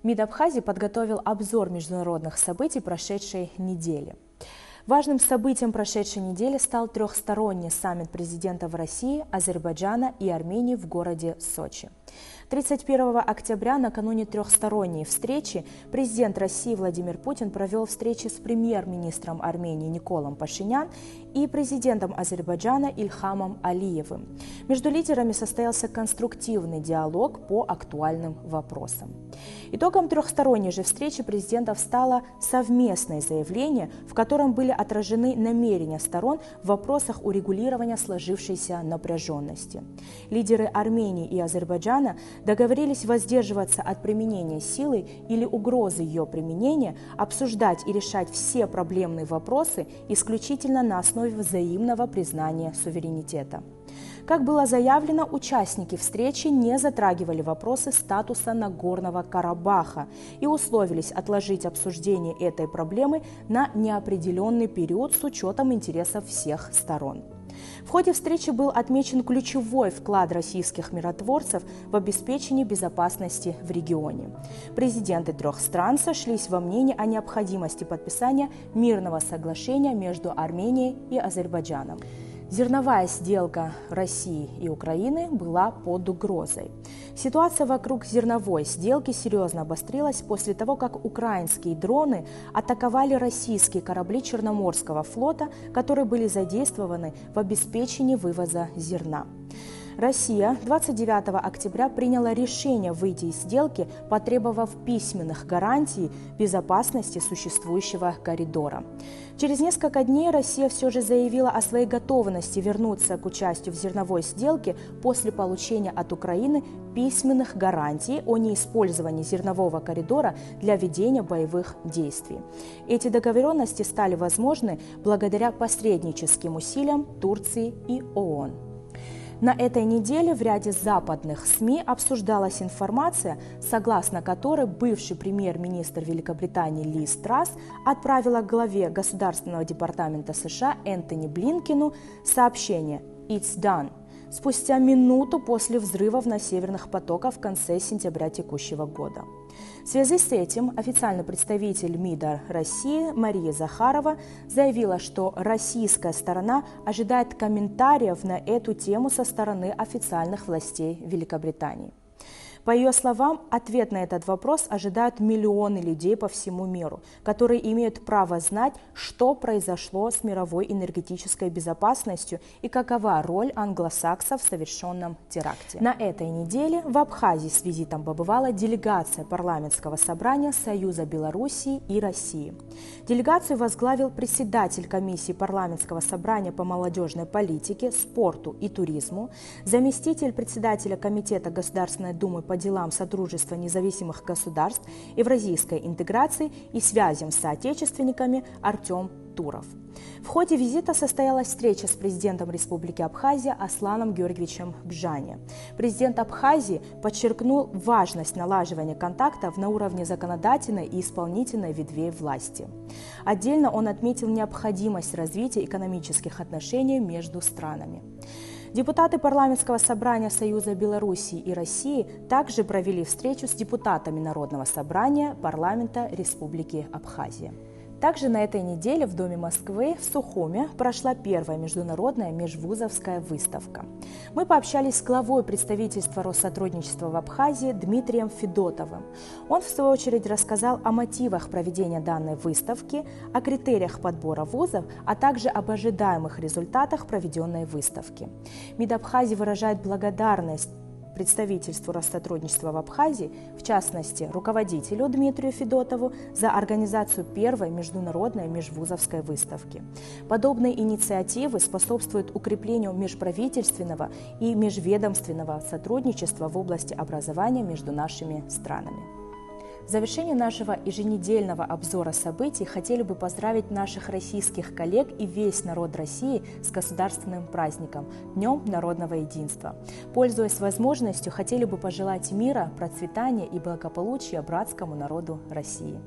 МИД Абхазии подготовил обзор международных событий прошедшей недели. Важным событием прошедшей недели стал трехсторонний саммит президентов России, Азербайджана и Армении в городе Сочи. 31 октября, накануне трехсторонней встречи, президент России Владимир Путин провел встречи с премьер-министром Армении Николом Пашинян и президентом Азербайджана Ильхамом Алиевым. Между лидерами состоялся конструктивный диалог по актуальным вопросам. Итогом трехсторонней же встречи президентов стало совместное заявление, в котором были отражены намерения сторон в вопросах урегулирования сложившейся напряженности. Лидеры Армении и Азербайджана договорились воздерживаться от применения силы или угрозы ее применения, обсуждать и решать все проблемные вопросы исключительно на основе взаимного признания суверенитета. Как было заявлено, участники встречи не затрагивали вопросы статуса Нагорного Карабаха и условились отложить обсуждение этой проблемы на неопределенный период с учетом интересов всех сторон. В ходе встречи был отмечен ключевой вклад российских миротворцев в обеспечение безопасности в регионе. Президенты трех стран сошлись во мнении о необходимости подписания мирного соглашения между Арменией и Азербайджаном. Зерновая сделка России и Украины была под угрозой. Ситуация вокруг зерновой сделки серьезно обострилась после того, как украинские дроны атаковали российские корабли Черноморского флота, которые были задействованы в обеспечении вывоза зерна. Россия 29 октября приняла решение выйти из сделки, потребовав письменных гарантий безопасности существующего коридора. Через несколько дней Россия все же заявила о своей готовности вернуться к участию в зерновой сделке после получения от Украины письменных гарантий о неиспользовании зернового коридора для ведения боевых действий. Эти договоренности стали возможны благодаря посредническим усилиям Турции и ООН. На этой неделе в ряде западных СМИ обсуждалась информация, согласно которой бывший премьер-министр Великобритании Лиз Трасс отправила главе Государственного департамента США Энтони Блинкену сообщение «It's done» спустя минуту после взрывов на северных потоках в конце сентября текущего года. В связи с этим официальный представитель МИДа России Мария Захарова заявила, что российская сторона ожидает комментариев на эту тему со стороны официальных властей Великобритании. По ее словам, ответ на этот вопрос ожидают миллионы людей по всему миру, которые имеют право знать, что произошло с мировой энергетической безопасностью и какова роль англосаксов в совершенном теракте. На этой неделе в Абхазии с визитом побывала делегация парламентского собрания Союза Белоруссии и России. Делегацию возглавил председатель комиссии парламентского собрания по молодежной политике, спорту и туризму, заместитель председателя комитета Государственной Думы по делам сотрудничества независимых государств, евразийской интеграции и связям с соотечественниками Артем Туров. В ходе визита состоялась встреча с президентом Республики Абхазия Асланом Георгиевичем Бжани. Президент Абхазии подчеркнул важность налаживания контактов на уровне законодательной и исполнительной ветвей власти. Отдельно он отметил необходимость развития экономических отношений между странами. Депутаты парламентского собрания Союза Белоруссии и России также провели встречу с депутатами Народного собрания парламента Республики Абхазия. Также на этой неделе в Доме Москвы в Сухуме прошла первая международная межвузовская выставка. Мы пообщались с главой представительства Россотрудничества в Абхазии Дмитрием Федотовым. Он, в свою очередь, рассказал о мотивах проведения данной выставки, о критериях подбора вузов, а также об ожидаемых результатах проведенной выставки. МИД Абхазии выражает благодарность представительству Россотрудничества в Абхазии, в частности, руководителю Дмитрию Федотову, за организацию первой международной межвузовской выставки. Подобные инициативы способствуют укреплению межправительственного и межведомственного сотрудничества в области образования между нашими странами. В завершение нашего еженедельного обзора событий хотели бы поздравить наших российских коллег и весь народ России с государственным праздником – Днем народного единства. Пользуясь возможностью, хотели бы пожелать мира, процветания и благополучия братскому народу России.